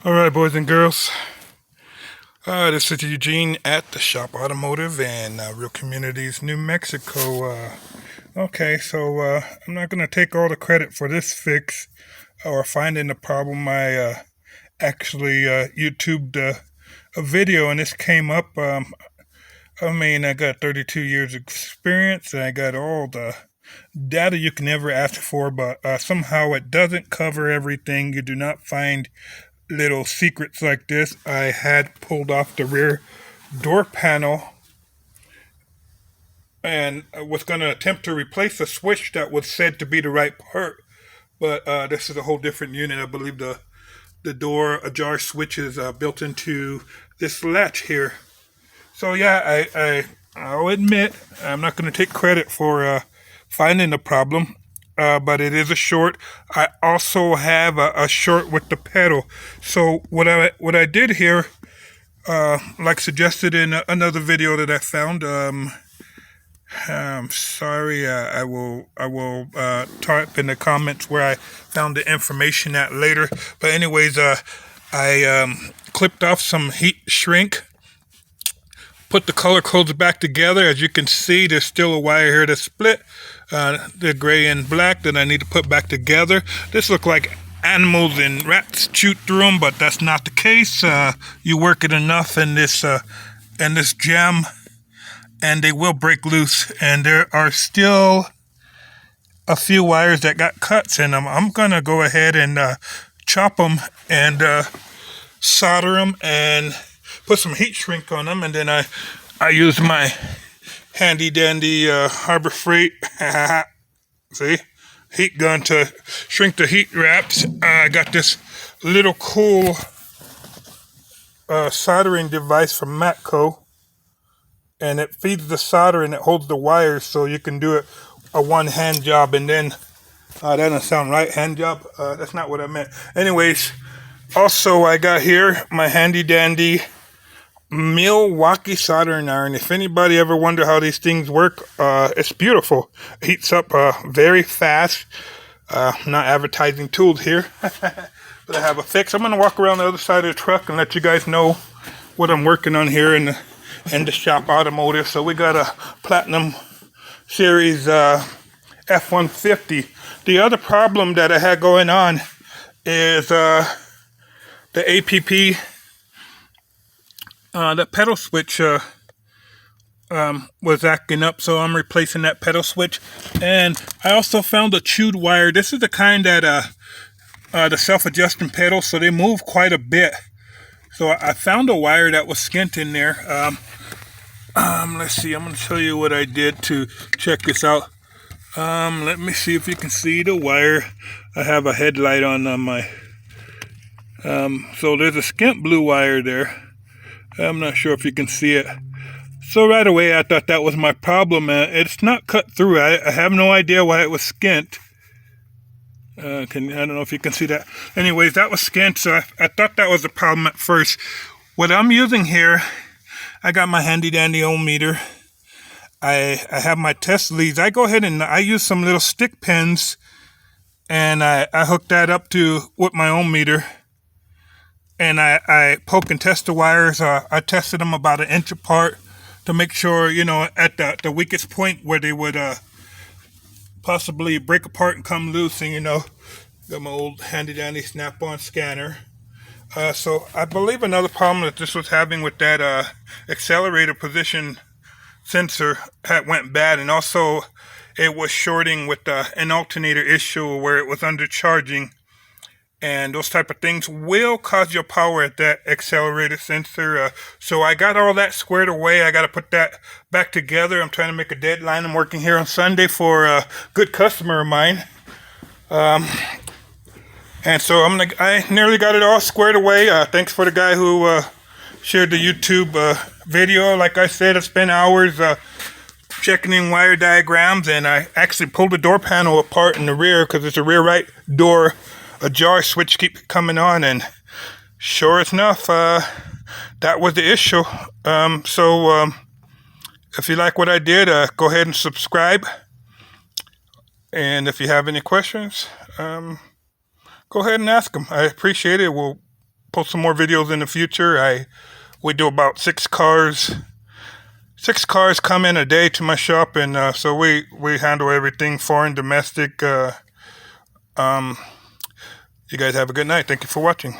All right, boys and girls. This is Eugene at the Shop Automotive in Real Communities, New Mexico. I'm not going to take all the credit for this fix or finding the problem. I actually YouTubed a video and this came up. I got 32 years experience and I got all the data you can ever ask for, but somehow it doesn't cover everything. You do not find little secrets like this. I had pulled off the rear door panel and I was going to attempt to replace the switch that was said to be the right part, but this is a whole different unit. I believe the door Ajar switch is built into this latch here. So yeah, I'll admit I'm not going to take credit for finding the problem. But it is a short. I also have a short with the pedal. So what I did here, like suggested in another video that I found, I'm sorry. I will type in the comments where I found the information at later. But anyways, I clipped off some heat shrink. Put the color codes back together. As you can see, there's still a wire here that's split. The gray and black that I need to put back together. This look like animals and rats chewed through them, but that's not the case. You work it enough in this jam, and they will break loose. And there are still a few wires that got cuts in them. I'm gonna go ahead and chop them and solder them and put some heat shrink on them, and then I use my handy dandy Harbor Freight see, heat gun to shrink the heat wraps. I got this little cool soldering device from Matco, and it feeds the solder and it holds the wires, so you can do it a one-hand job. And then that doesn't sound right, hand job. That's not what I meant. Anyways, also I got here my handy dandy Milwaukee soldering iron. If anybody ever wonder how these things work, it's beautiful. It heats up very fast. Not advertising tools here, but I have a fix. I'm gonna walk around the other side of the truck and let you guys know what I'm working on here in the Shop Automotive. So we got a Platinum Series F150. The other problem that I had going on is the APP. That pedal switch was acting up, so I'm replacing that pedal switch. And I also found a chewed wire. This is the kind that the self-adjusting pedals, so they move quite a bit. So I found a wire that was skint in there. Let's see. I'm going to show you what I did to check this out. Let me see if you can see the wire. I have a headlight on my. So there's a skint blue wire there. I'm not sure if you can see it. So right away I thought that was my problem. It's not cut through. I have no idea why it was skint. I don't know if you can see that. Anyways, that was skint, so I thought that was the problem at first. What I'm using here, I got my handy dandy ohm meter. I have my test leads. I go ahead and I use some little stick pins, and I hook that up to with my ohm meter. And I poke and test the wires. I tested them about an inch apart to make sure, at the weakest point where they would possibly break apart and come loose. And, got my old handy dandy snap-on scanner. So I believe another problem that this was having with that accelerator position sensor went bad. And also it was shorting with an alternator issue where it was undercharging. And those type of things will cause your power at that accelerator sensor. So I got all that squared away. I got to put that back together. I'm trying to make a deadline. I'm working here on Sunday for a good customer of mine. And so I nearly got it all squared away. Thanks for the guy who shared the YouTube video. Like I said, I spent hours checking in wire diagrams, and I actually pulled the door panel apart in the rear because it's a rear right door. Ajar switch keep coming on, and sure enough, that was the issue. If you like what I did, go ahead and subscribe. And if you have any questions, go ahead and ask them. I appreciate it. We'll post some more videos in the future. We do about 6 cars. 6 cars come in a day to my shop, and so we handle everything foreign, domestic. You guys have a good night. Thank you for watching.